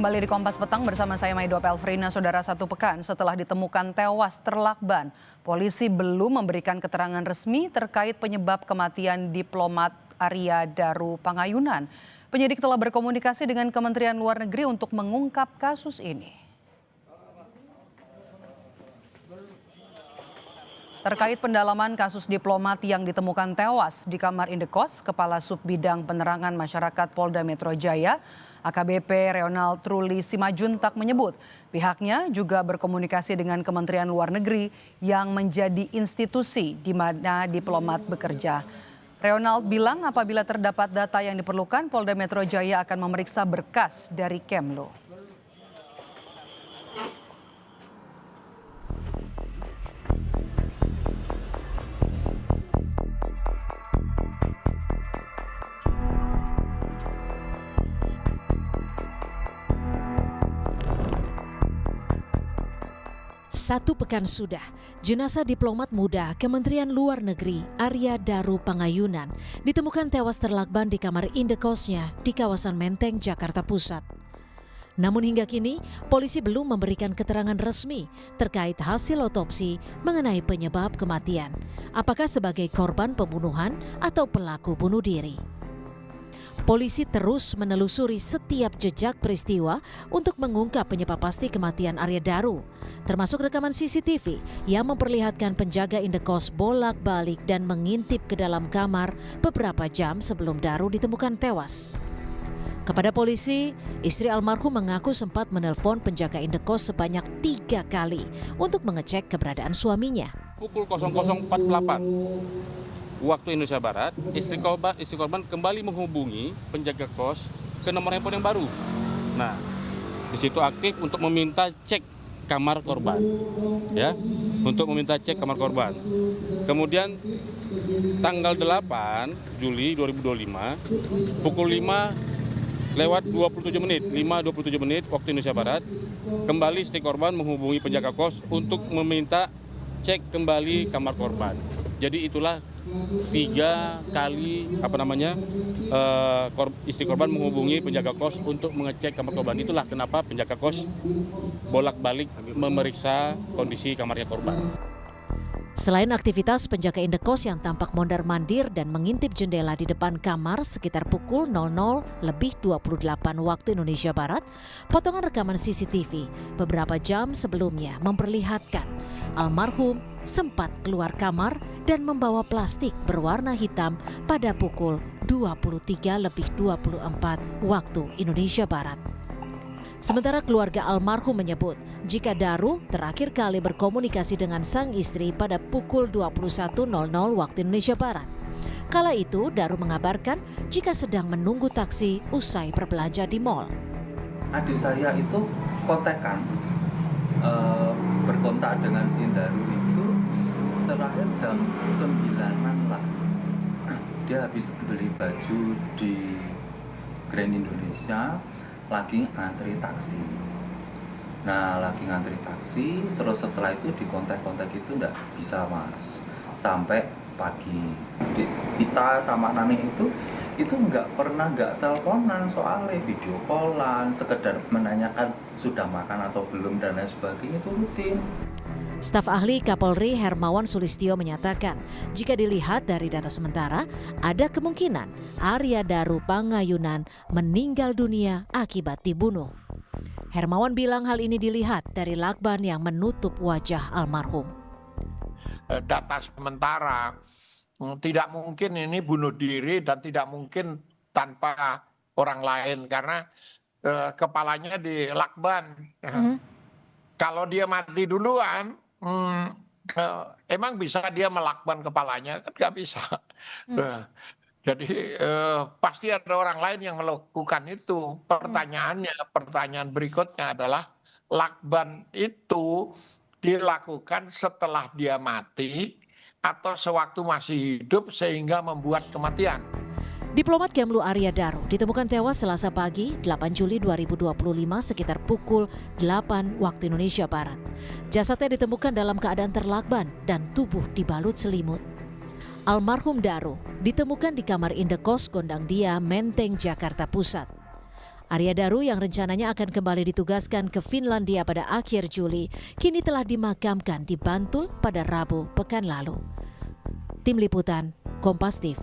Kembali di Kompas Petang bersama saya Maido Pelfrina. Saudara, satu pekan setelah ditemukan tewas terlakban, polisi belum memberikan keterangan resmi terkait penyebab kematian diplomat Arya Daru Pangayunan. Penyidik telah berkomunikasi dengan Kementerian Luar Negeri untuk mengungkap kasus ini. Terkait pendalaman kasus diplomat yang ditemukan tewas di kamar indekos, Kepala Subbidang Penerangan Masyarakat Polda Metro Jaya, AKBP Ronald Truli Simajuntak menyebut pihaknya juga berkomunikasi dengan Kementerian Luar Negeri yang menjadi institusi di mana diplomat bekerja. Ronald bilang apabila terdapat data yang diperlukan, Polda Metro Jaya akan memeriksa berkas dari Kemlu. Satu pekan sudah, jenazah diplomat muda Kementerian Luar Negeri Arya Daru Pangayunan ditemukan tewas terlakban di kamar indekosnya di kawasan Menteng, Jakarta Pusat. Namun hingga kini, polisi belum memberikan keterangan resmi terkait hasil otopsi mengenai penyebab kematian, apakah sebagai korban pembunuhan atau pelaku bunuh diri. Polisi terus menelusuri setiap jejak peristiwa untuk mengungkap penyebab pasti kematian Arya Daru, termasuk rekaman CCTV yang memperlihatkan penjaga indekos bolak-balik dan mengintip ke dalam kamar beberapa jam sebelum Daru ditemukan tewas. Kepada polisi, istri almarhum mengaku sempat menelpon penjaga indekos sebanyak 3 kali untuk mengecek keberadaan suaminya. Pukul 00.48 waktu Indonesia Barat, istri korban kembali menghubungi penjaga kos ke nomor handphone yang baru. Nah, di situ aktif untuk meminta cek kamar korban, ya, untuk meminta cek kamar korban. Kemudian tanggal 8 Juli 2025, pukul 5:27 menit waktu Indonesia Barat, kembali istri korban menghubungi penjaga kos untuk meminta cek kembali kamar korban. Jadi itulah 3 kali istri korban menghubungi penjaga kos untuk mengecek kamar korban. Itulah kenapa penjaga kos bolak-balik memeriksa kondisi kamarnya korban. Selain aktivitas penjaga indekos yang tampak mondar-mandir dan mengintip jendela di depan kamar sekitar pukul 00:28 waktu Indonesia Barat, potongan rekaman CCTV beberapa jam sebelumnya memperlihatkan almarhum sempat keluar kamar dan membawa plastik berwarna hitam pada pukul 23:24 waktu Indonesia Barat. Sementara keluarga almarhum menyebut jika Daru terakhir kali berkomunikasi dengan sang istri pada pukul 21:00 waktu Indonesia Barat. Kala itu Daru mengabarkan jika sedang menunggu taksi usai berbelanja di mal. Adik saya itu kontekan, berkontak dengan si Daru itu terakhir jam 9-an lah. Dia habis beli baju di Grand Indonesia, lagi ngantri taksi. Nah, lagi ngantri taksi, terus setelah itu di kontak-kontak itu enggak bisa, Mas. Sampai pagi. Kita sama Nani itu enggak teleponan, soalnya video callan, sekedar menanyakan sudah makan atau belum dan lain sebagainya, itu rutin. Staf ahli Kapolri Hermawan Sulistyo menyatakan, jika dilihat dari data sementara, ada kemungkinan Arya Daru Pangayunan meninggal dunia akibat dibunuh. Hermawan bilang hal ini dilihat dari lakban yang menutup wajah almarhum. Data sementara, tidak mungkin ini bunuh diri dan tidak mungkin tanpa orang lain karena kepalanya di lakban. Kalau dia mati duluan, emang bisa dia melakban kepalanya? Kan nggak bisa. Jadi pasti ada orang lain yang melakukan itu. Pertanyaan berikutnya adalah lakban itu dilakukan setelah dia mati atau sewaktu masih hidup sehingga membuat kematian. Diplomat Kemlu Arya Daru ditemukan tewas Selasa pagi 8 Juli 2025 sekitar pukul 8 waktu Indonesia Barat. Jasadnya ditemukan dalam keadaan terlakban dan tubuh dibalut selimut. Almarhum Daru ditemukan di kamar indekos Gondang Dia, Menteng, Jakarta Pusat. Arya Daru yang rencananya akan kembali ditugaskan ke Finlandia pada akhir Juli, kini telah dimakamkan di Bantul pada Rabu pekan lalu. Tim Liputan, Kompas TV.